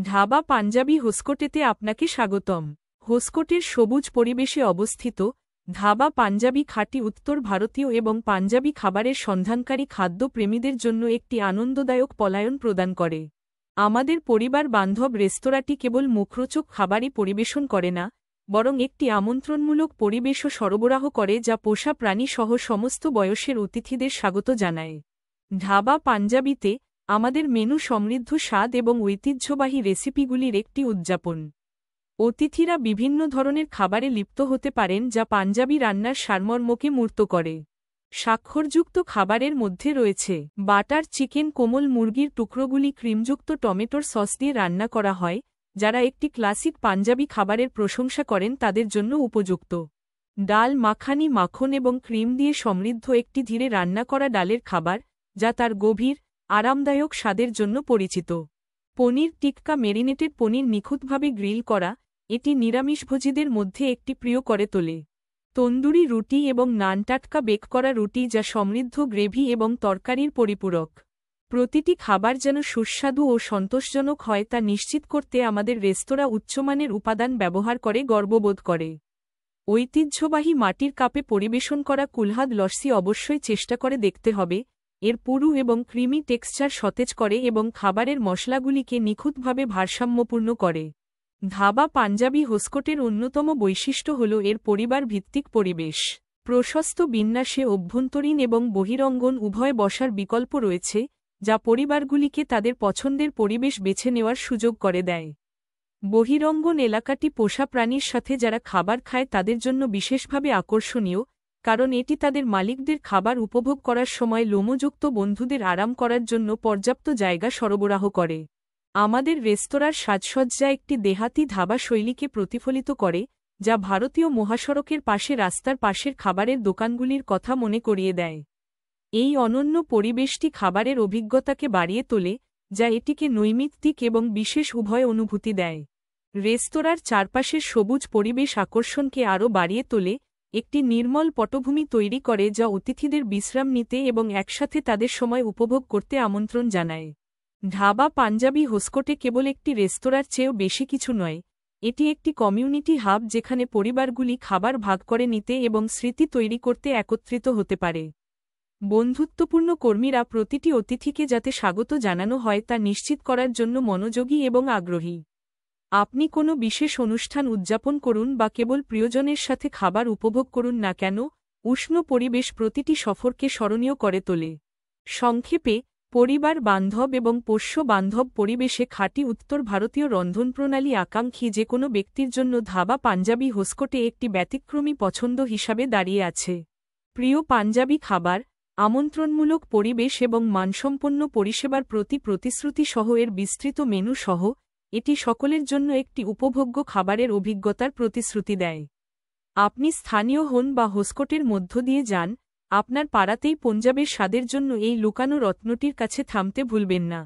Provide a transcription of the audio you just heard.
ধাবা পাঞ্জাবি হোসকোটেতে আপনাকে স্বাগতম। হোসকোটের সবুজ পরিবেশে অবস্থিত ধাবা পাঞ্জাবি খাঁটি উত্তর ভারতীয় এবং পাঞ্জাবি খাবারের সন্ধানকারী খাদ্য প্রেমীদের জন্য একটি আনন্দদায়ক পলায়ন প্রদান করে। আমাদের পরিবার বান্ধব রেস্তোরাঁটি কেবল মুখরোচক খাবারই পরিবেশন করে না, বরং একটি আমন্ত্রণমূলক পরিবেশও সরবরাহ করে যা পোষা প্রাণী সহ সমস্ত বয়সের অতিথিদের স্বাগত জানায়। ধাবা পাঞ্জাবিতে আমাদের মেনু সমৃদ্ধ স্বাদ এবং ঐতিহ্যবাহী রেসিপিগুলির একটি উদযাপন। অতিথিরা বিভিন্ন ধরনের খাবারে লিপ্ত হতে পারেন যা পাঞ্জাবি রান্নার সারমর্মকে মূর্ত করে। স্বাক্ষরযুক্ত খাবারের মধ্যে রয়েছে বাটার চিকেন, কোমল মুরগির টুকরোগুলি ক্রিমযুক্ত টমেটোর সস দিয়ে রান্না করা হয়, যারা একটি ক্লাসিক পাঞ্জাবি খাবারের প্রশংসা করেন তাদের জন্য উপযুক্ত। ডাল মাখানি মাখন এবং ক্রিম দিয়ে সমৃদ্ধ একটি ধীরে রান্না করা ডালের খাবার, যা তার গভীর, আরামদায়ক স্বাদের জন্য পরিচিত। পনির টিক্কা মেরিনেটেড পনির নিখুঁতভাবে গ্রিল করা, এটি নিরামিষভোজীদের মধ্যে একটি প্রিয় করে তোলে। তন্দুরি রুটি এবং নান টাটকা বেক করা রুটি যা সমৃদ্ধ গ্রেভি এবং তরকারির পরিপূরক। প্রতিটি খাবার যেন সুস্বাদু ও সন্তোষজনক হয় তা নিশ্চিত করতে আমাদের রেস্তোরাঁ উচ্চমানের উপাদান ব্যবহার করে গর্ববোধ করে। ঐতিহ্যবাহী মাটির কাপে পরিবেশন করা কুলহাদ লস্যি অবশ্যই চেষ্টা করে দেখতে হবে। এর পুরু এবং ক্রিমি টেক্সচার সতেজ করে এবং খাবারের মশলাগুলিকে নিখুঁতভাবে ভারসাম্যপূর্ণ করে। ধাবা পাঞ্জাবি হোসকোটের অন্যতম বৈশিষ্ট্য হল এর পরিবার ভিত্তিক পরিবেশ। প্রশস্ত বিন্যাসে অভ্যন্তরীণ এবং বহিরঙ্গন উভয় বসার বিকল্প রয়েছে, যা পরিবারগুলিকে তাদের পছন্দের পরিবেশ বেছে নেওয়ার সুযোগ করে দেয়। বহিরঙ্গন এলাকাটি পোষা প্রাণীর সাথে যারা খাবার খায় তাদের জন্য বিশেষভাবে আকর্ষণীয়, কারণ এটি তাদের মালিকদের খাবার উপভোগ করার সময় লোমযুক্ত বন্ধুদের আরাম করার জন্য পর্যাপ্ত জায়গা সরবরাহ করে। আমাদের রেস্তোরাঁর সাজসজ্জা একটি দেহাতি ধাবা শৈলীকে প্রতিফলিত করে, যা ভারতীয় মহাসড়কের পাশে রাস্তার পাশের খাবারের দোকানগুলির কথা মনে করিয়ে দেয়। এই অনন্য পরিবেশটি খাবারের অভিজ্ঞতাকে বাড়িয়ে তোলে, যা এটিকে নৈমিত্তিক এবং বিশেষ উভয় অনুভূতি দেয়। রেস্তোরাঁর চারপাশের সবুজ পরিবেশ আকর্ষণকে আরও বাড়িয়ে তোলে, একটি নির্মল পটভূমি তৈরি করে যা অতিথিদের বিশ্রাম নিতে এবং একসাথে তাদের সময় উপভোগ করতে আমন্ত্রণ জানায়। ধাবা পাঞ্জাবি হোসকোটে কেবল একটি রেস্তোরাঁর চেয়েও বেশি কিছু নয়, এটি একটি কমিউনিটি হাব যেখানে পরিবারগুলি খাবার ভাগ করে নিতে এবং স্মৃতি তৈরি করতে একত্রিত হতে পারে। বন্ধুত্বপূর্ণ কর্মীরা প্রতিটি অতিথিকে যাতে স্বাগত জানানো হয় তা নিশ্চিত করার জন্য মনোযোগী এবং আগ্রহী। আপনি কোনো বিশেষ অনুষ্ঠান উদযাপন করুন বা কেবল প্রিয়জনের সাথে খাবার উপভোগ করুন না কেন, উষ্ণ পরিবেশ প্রতিটি সফরকে স্মরণীয় করে তোলে। সংক্ষেপে, পরিবার বান্ধব এবং পোষ্য বান্ধব পরিবেশে খাঁটি উত্তর ভারতীয় রন্ধনপ্রণালী আকাঙ্ক্ষী যে কোনো ব্যক্তির জন্য ধাবা পাঞ্জাবি হোসকোটে একটি ব্যতিক্রমী পছন্দ হিসাবে দাঁড়িয়ে আছে। প্রিয় পাঞ্জাবি খাবার, আমন্ত্রণমূলক পরিবেশ এবং মানসম্পন্ন পরিষেবার প্রতি প্রতিশ্রুতি সহ এর বিস্তৃত মেনু সহ, এটি সকলের জন্য একটি উপভোগ্য খাবারের অভিজ্ঞতার প্রতিশ্রুতি দেয়। আপনি স্থানীয় হন বা হোসকোটের মধ্য দিয়ে যান, আপনার পাড়াতেই পঞ্জাবের স্বাদের জন্য এই লুকানো রত্নটির কাছে থামতে ভুলবেন না।